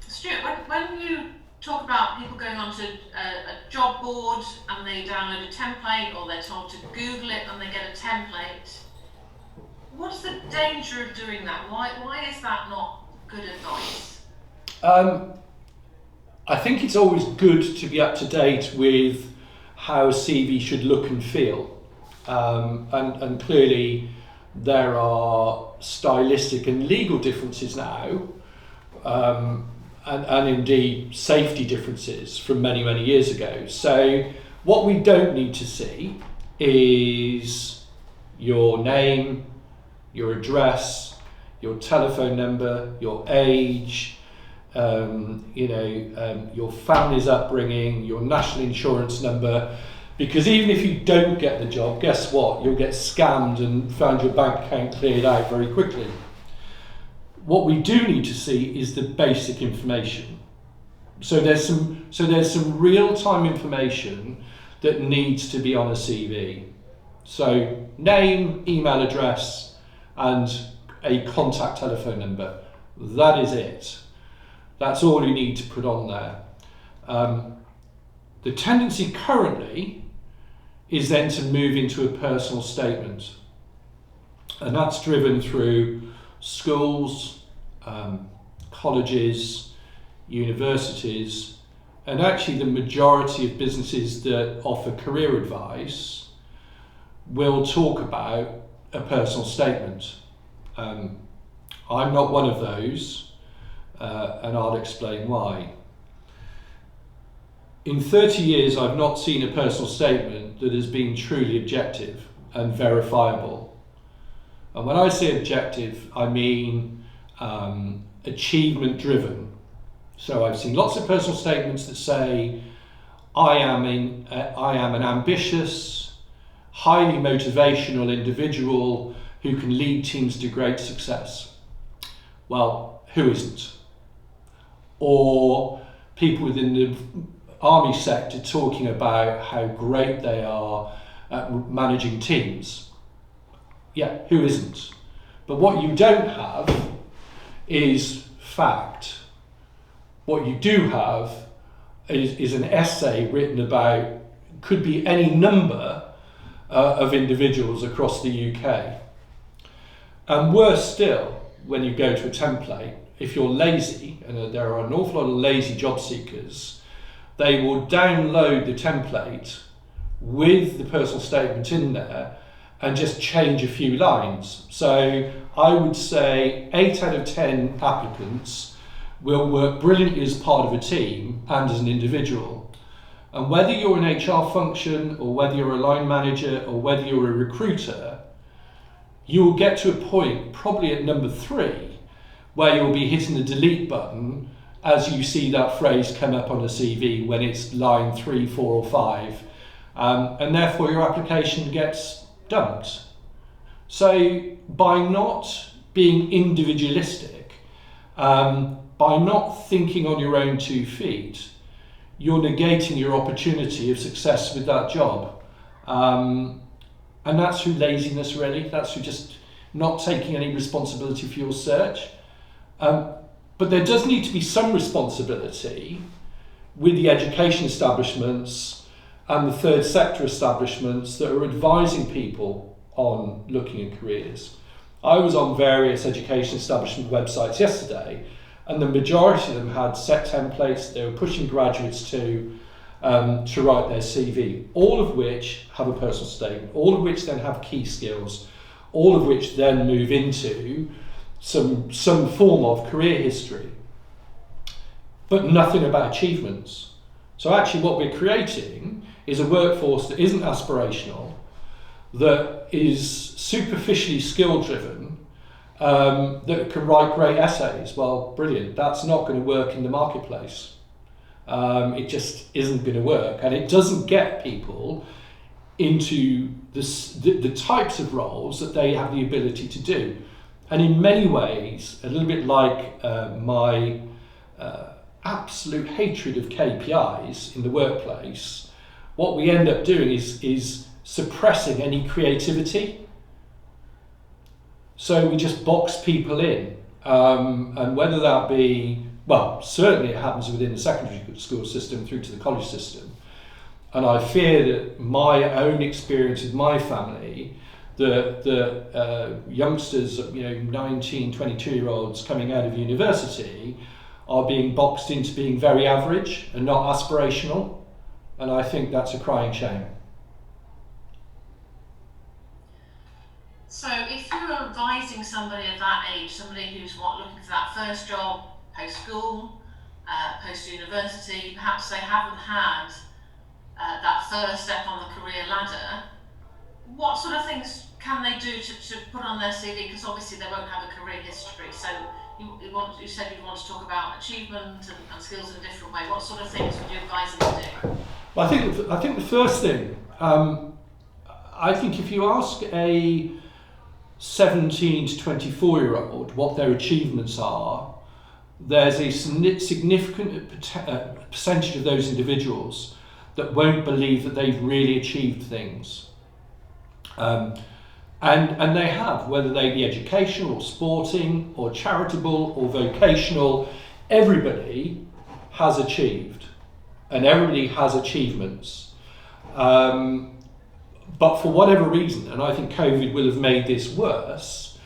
Stuart, when you talk about people going onto a job board and they download a template, or they're told to Google it and they get a template, what's the danger of doing that? Why is that not good advice? I think it's always good to be up to date with how a CV should look and feel. And clearly there are stylistic and legal differences now, and indeed safety differences from many, many years ago. So what we don't need to see is your name, your address, your telephone number, your age, your family's upbringing, your national insurance number, because even if you don't get the job, guess what? You'll get scammed and find your bank account cleared out very quickly. What we do need to see is the basic information. So there's some real-time information that needs to be on a CV. So name, email address, and a contact telephone number. That is it. That's all you need to put on there. The tendency currently is then to move into a personal statement. And that's driven through schools, colleges, universities, and actually the majority of businesses that offer career advice will talk about a personal statement. I'm not one of those, and I'll explain why. In 30 years, I've not seen a personal statement that has been truly objective and verifiable. And when I say objective, I mean achievement driven. So I've seen lots of personal statements that say, I am an ambitious, highly motivational individual who can lead teams to great success. Well, who isn't? Or people within the army sector talking about how great they are at managing teams. Yeah, who isn't? But what you don't have is fact. What you do have is an essay written about, could be any number of individuals across the UK. And worse still, when you go to a template, if you're lazy, and there are an awful lot of lazy job seekers, they will download the template with the personal statement in there and just change a few lines. So I would say 8 out of 10 applicants will work brilliantly as part of a team and as an individual. And whether you're an HR function, or whether you're a line manager, or whether you're a recruiter, you will get to a point, probably at number 3, where you'll be hitting the delete button as you see that phrase come up on a CV when it's line 3, 4 or 5, and therefore your application gets dumped. So by not being individualistic, by not thinking on your own 2 feet, you're negating your opportunity of success with that job. And that's through laziness, really. That's through just not taking any responsibility for your search. But there does need to be some responsibility with the education establishments and the third sector establishments that are advising people on looking at careers. I was on various education establishment websites yesterday, and the majority of them had set templates they were pushing graduates to write their CV, all of which have a personal statement, all of which then have key skills, all of which then move into some form of career history, but nothing about achievements. So actually what we're creating is a workforce that isn't aspirational, that is superficially skill driven, that can write great essays. Well, brilliant. That's not going to work in the marketplace. It just isn't going to work, and it doesn't get people into the types of roles that they have the ability to do. And in many ways, a little bit like my absolute hatred of KPIs in the workplace, what we end up doing is suppressing any creativity. So we just box people in, And whether that be, well, certainly it happens within the secondary school system through to the college system. And I fear that my own experience with my family, the youngsters, 19, 22-year-olds coming out of university are being boxed into being very average and not aspirational. And I think that's a crying shame. So if you're advising somebody of that age, somebody who's looking for that first job, post-school, post-university, perhaps they haven't had that first step on the career ladder, what sort of things can they do to put on their CV? Because obviously they won't have a career history. So you said you want to talk about achievement and skills in a different way. What sort of things would you advise them to do? Well, I think the first thing, I think if you ask a 17 to 24-year-old what their achievements are, there's a significant percentage of those individuals that won't believe that they've really achieved things. And they have, whether they be educational or sporting or charitable or vocational, everybody has achieved and everybody has achievements. But for whatever reason, and I think COVID will have made this worse,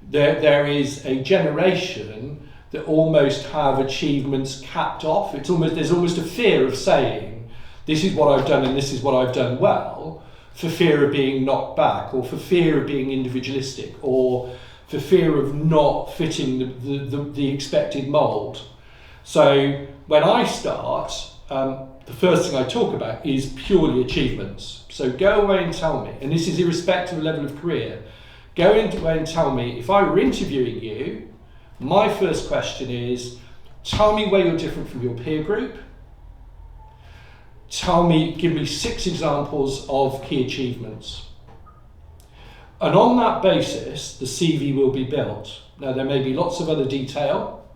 there is a generation that almost have achievements capped off. There's almost a fear of saying, this is what I've done and this is what I've done well, for fear of being knocked back, or for fear of being individualistic, or for fear of not fitting the expected mould. So when I start, the first thing I talk about is purely achievements. So go away and tell me, and this is irrespective of level of career, go away and tell me, if I were interviewing you, my first question is, tell me where you're different from your peer group. Give me 6 examples of key achievements. And on that basis, the CV will be built. Now, there may be lots of other detail,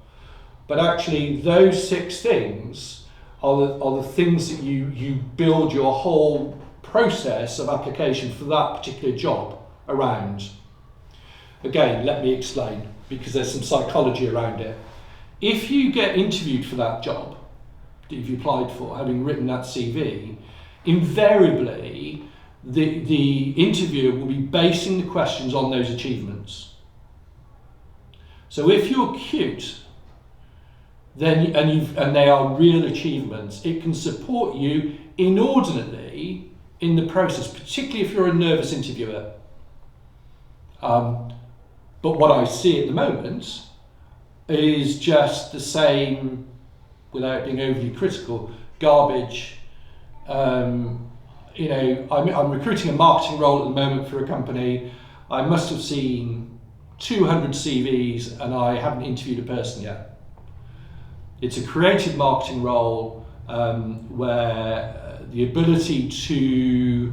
but actually those 6 things are the things that you build your whole process of application for that particular job around. Again, let me explain, because there's some psychology around it. If you get interviewed for that job that you've applied for, having written that CV, invariably the interviewer will be basing the questions on those achievements. So if you're cute, then and they are real achievements, it can support you inordinately in the process, particularly if you're a nervous interviewer. But what I see at the moment is just the same, without being overly critical, garbage. I'm recruiting a marketing role at the moment for a company. I must have seen 200 CVs and I haven't interviewed a person yet. It's a creative marketing role where the ability to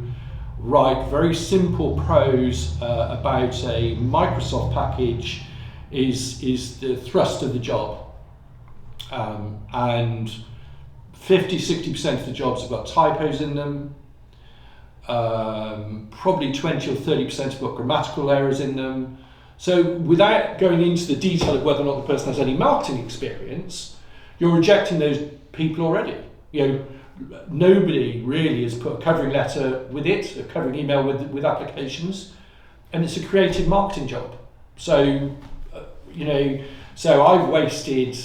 write very simple prose about a Microsoft package is the thrust of the job. And 50-60% of the jobs have got typos in them. Probably 20 or 30% have got grammatical errors in them. So without going into the detail of whether or not the person has any marketing experience, you're rejecting those people already. Nobody really has put a covering letter with it, a covering email with applications, and it's a creative marketing job. So, so I've wasted,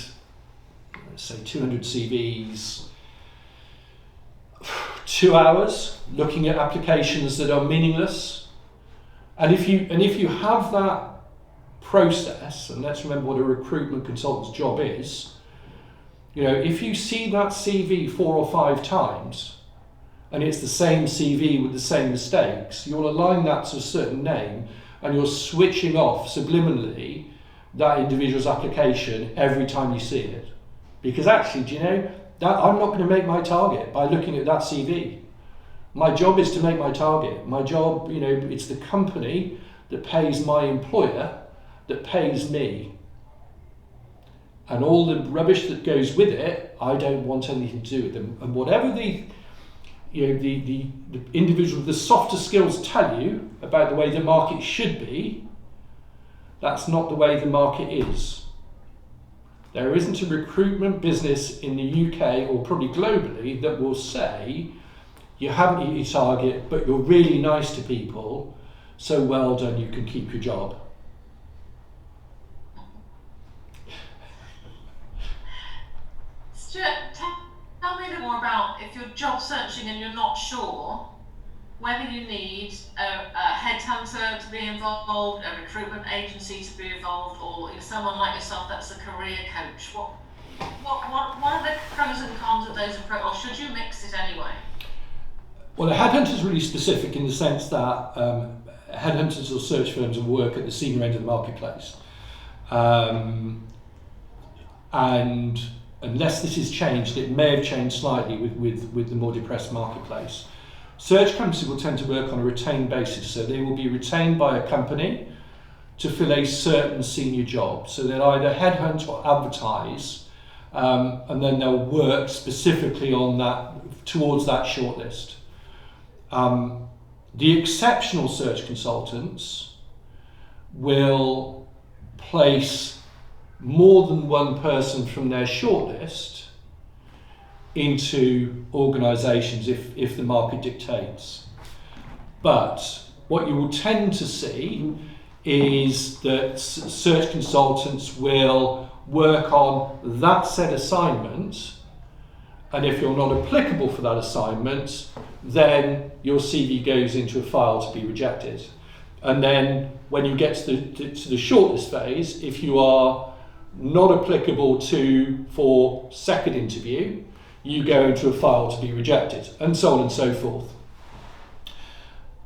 let's say, 200 CVs, 2 hours looking at applications that are meaningless. And if you have that process, and let's remember what a recruitment consultant's job is, if you see that CV 4 or 5 times and it's the same CV with the same mistakes, you'll align that to a certain name and you're switching off subliminally that individual's application every time you see it. Because actually, that I'm not going to make my target by looking at that CV. My job is to make my target. My job, it's the company that pays my employer that pays me. And all the rubbish that goes with it, I don't want anything to do with them. And whatever the individual with the softer skills tell you about the way the market should be, that's not the way the market is. There isn't a recruitment business in the UK or probably globally that will say you haven't hit your target, but you're really nice to people, so well done, you can keep your job. Stuart, tell me a bit more about if you're job searching and you're not sure whether you need a headhunter to be involved, a recruitment agency to be involved, or someone like yourself that's a career coach. What are the pros and cons of those approaches, or should you mix it anyway? Well, a headhunter is really specific in the sense that headhunters or search firms will work at the senior end of the marketplace. And unless this is changed, it may have changed slightly with the more depressed marketplace. Search companies will tend to work on a retained basis, so they will be retained by a company to fill a certain senior job. So they'll either headhunt or advertise, and then they'll work specifically on that, towards that shortlist. The exceptional search consultants will place more than one person from their shortlist into organisations if the market dictates. But what you will tend to see is that search consultants will work on that said assignment, and if you're not applicable for that assignment, then your CV goes into a file to be rejected. And then when you get to the shortlist phase, if you are not applicable for second interview, you go into a file to be rejected, and so on and so forth.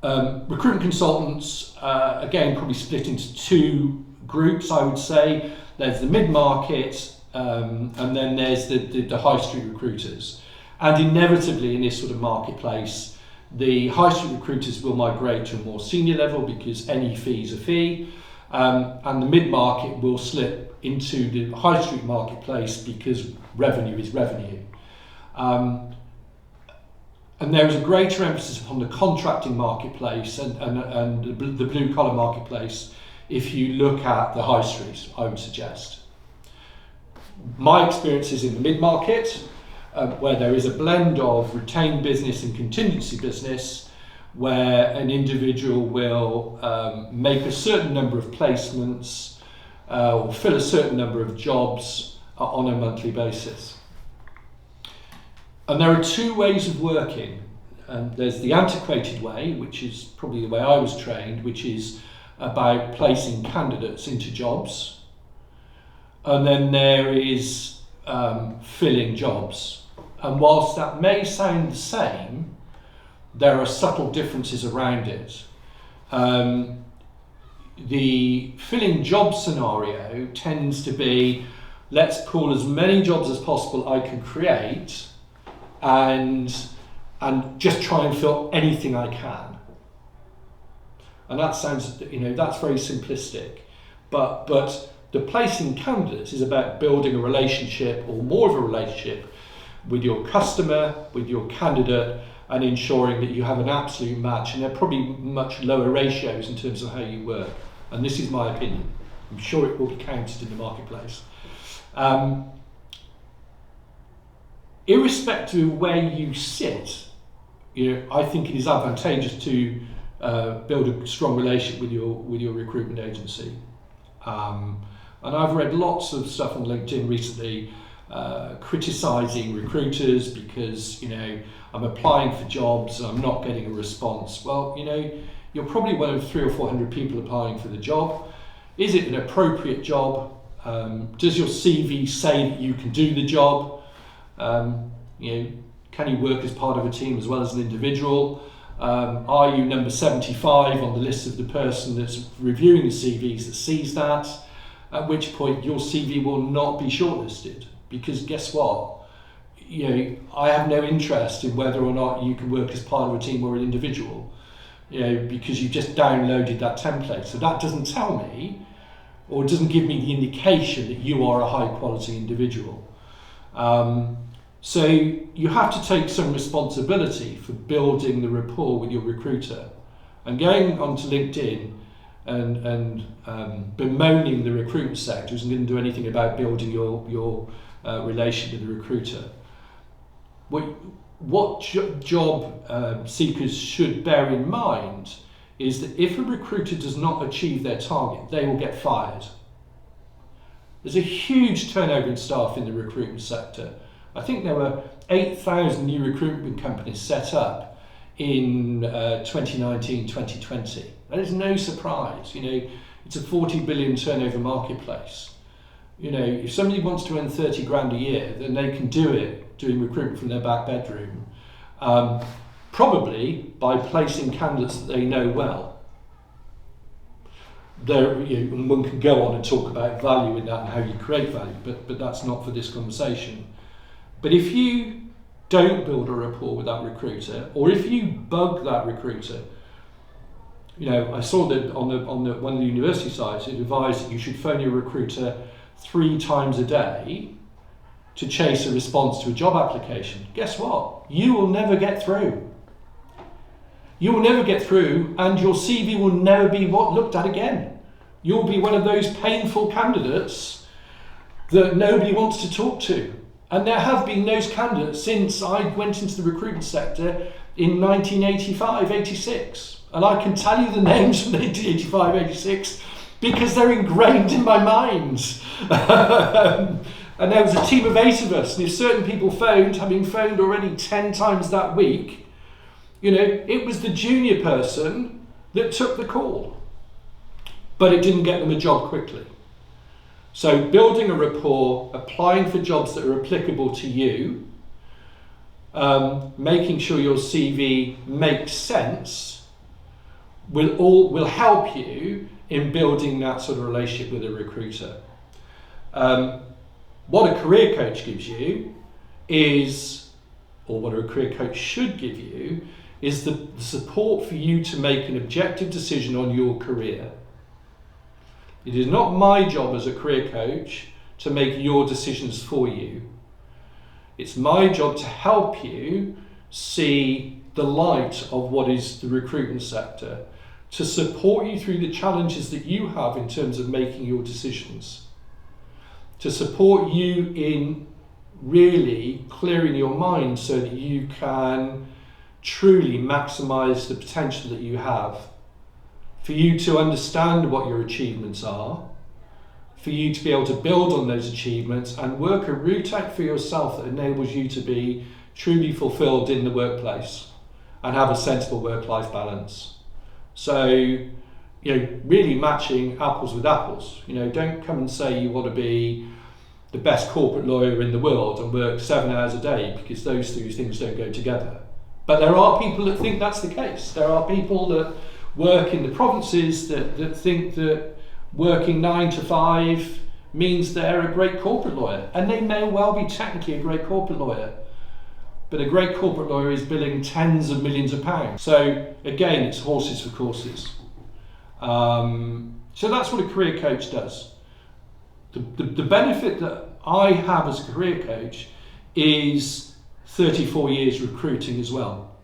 Recruitment consultants, again, probably split into two groups, I would say. There's the mid-market, and then there's the high street recruiters. And inevitably in this sort of marketplace, the high street recruiters will migrate to a more senior level because any fee is a fee, and the mid-market will slip into the high street marketplace because revenue is revenue. And there is a greater emphasis upon the contracting marketplace and the blue collar marketplace if you look at the high street, I would suggest. My experience is in the mid-market, where there is a blend of retained business and contingency business, where an individual will make a certain number of placements or fill a certain number of jobs on a monthly basis. And there are two ways of working. There's the antiquated way, which is probably the way I was trained, which is about placing candidates into jobs. And then there is filling jobs. And whilst that may sound the same, there are subtle differences around it. The filling job scenario tends to be, let's pull as many jobs as possible I can create and just try and fill anything I can. And that sounds, that's very simplistic. But the placing candidates is about building a relationship, or more of a relationship, with your customer, with your candidate, and ensuring that you have an absolute match. And they're probably much lower ratios in terms of how you work. And this is my opinion. I'm sure it will be counted in the marketplace. Irrespective of where you sit, I think it is advantageous to build a strong relationship with your recruitment agency. And I've read lots of stuff on LinkedIn recently criticising recruiters because I'm applying for jobs and I'm not getting a response. Well, you're probably one of 300 or 400 people applying for the job. Is it an appropriate job? Does your CV say that you can do the job? Can you work as part of a team as well as an individual? Are you number 75 on the list of the person that's reviewing the CVs that sees that? At which point your CV will not be shortlisted, because guess what? I have no interest in whether or not you can work as part of a team or an individual, because you've just downloaded that template. So that doesn't tell me, or doesn't give me the indication that you are a high quality individual. So you have to take some responsibility for building the rapport with your recruiter. And going onto LinkedIn, and bemoaning the recruitment sector isn't going to do anything about building your relationship with the recruiter. What job seekers should bear in mind is that if a recruiter does not achieve their target, they will get fired. There's a huge turnover in staff in the recruitment sector. I think there were 8,000 new recruitment companies set up in 2019, 2020. That is no surprise. It's a 40 billion turnover marketplace. If somebody wants to earn 30 grand a year, then they can do it doing recruitment from their back bedroom, probably by placing candidates that they know well. And one can go on and talk about value in that and how you create value, but that's not for this conversation. But if you don't build a rapport with that recruiter, or if you bug that recruiter, I saw that on one of the university sites, it advised that you should phone your recruiter 3 times a day to chase a response to a job application. Guess what? You will never get through. You will never get through, and your CV will never be looked at again. You'll be one of those painful candidates that nobody wants to talk to. And there have been those candidates since I went into the recruitment sector in 1985, 86. And I can tell you the names from 1985, 86 because they're ingrained in my mind. And there was a team of 8 of us, and if certain people phoned, having phoned already 10 times that week, it was the junior person that took the call. But it didn't get them a job quickly. So building a rapport, applying for jobs that are applicable to you, making sure your CV makes sense, will help you in building that sort of relationship with a recruiter. What a career coach gives you or what a career coach should give you, is the support for you to make an objective decision on your career. It is not my job as a career coach to make your decisions for you. It's my job to help you see the light of what is the recruitment sector, to support you through the challenges that you have in terms of making your decisions, to support you in really clearing your mind so that you can truly maximise the potential that you have, for you to understand what your achievements are, for you to be able to build on those achievements and work a route out for yourself that enables you to be truly fulfilled in the workplace and have a sensible work-life balance. So, really matching apples with apples. Don't come and say you want to be the best corporate lawyer in the world and work 7 hours a day, because those two things don't go together. But there are people that think that's the case. There are people that work in the provinces that think that working 9 to 5 means they're a great corporate lawyer, and they may well be technically a great corporate lawyer, but a great corporate lawyer is billing tens of millions of pounds. So again, it's horses for courses. So that's what a career coach does. The benefit that I have as a career coach is 34 years recruiting as well.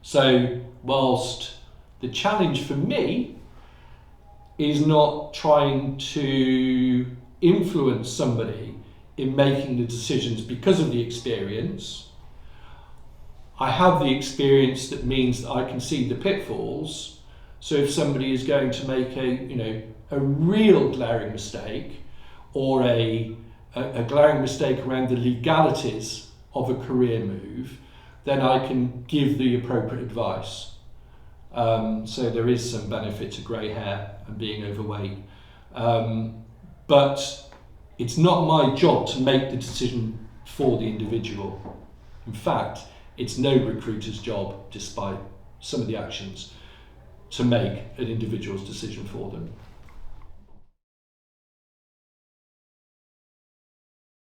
So whilst the challenge for me is not trying to influence somebody in making the decisions because of the experience, I have the experience that means that I can see the pitfalls. So if somebody is going to make a real glaring mistake, or a glaring mistake around the legalities of a career move, then I can give the appropriate advice. So there is some benefit to grey hair and being overweight. But it's not my job to make the decision for the individual. In fact, it's no recruiter's job, despite some of the actions, to make an individual's decision for them.